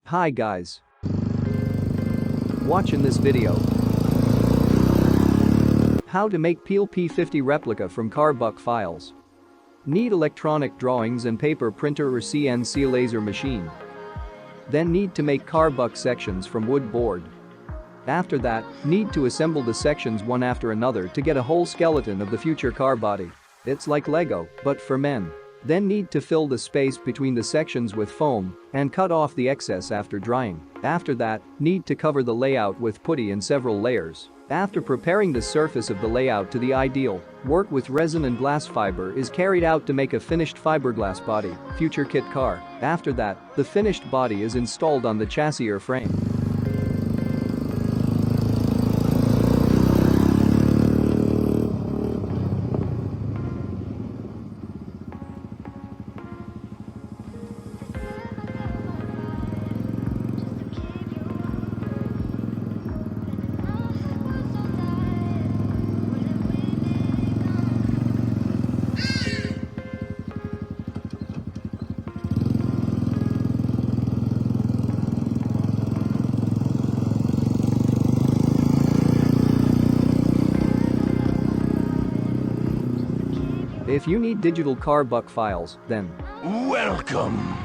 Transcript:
Hi guys. Watching this video. How to make Peel P50 replica from cardbox files. Need electronic drawings and paper printer or CNC laser machine. Then need to make cardbox sections from wood board. After that, need to assemble the sections one after another to get a whole skeleton of the future car body. It's like Lego, but for men. Then need to fill the space between the sections with foam and cut off the excess after drying. After that, need to cover the layout with putty in several layers. After preparing the surface of the layout to the ideal, work with resin and glass fiber is carried out to make a finished fiberglass body, future kit car. After that, the finished body is installed on the chassis or frame. If you need digital cardbox files, then Welcome!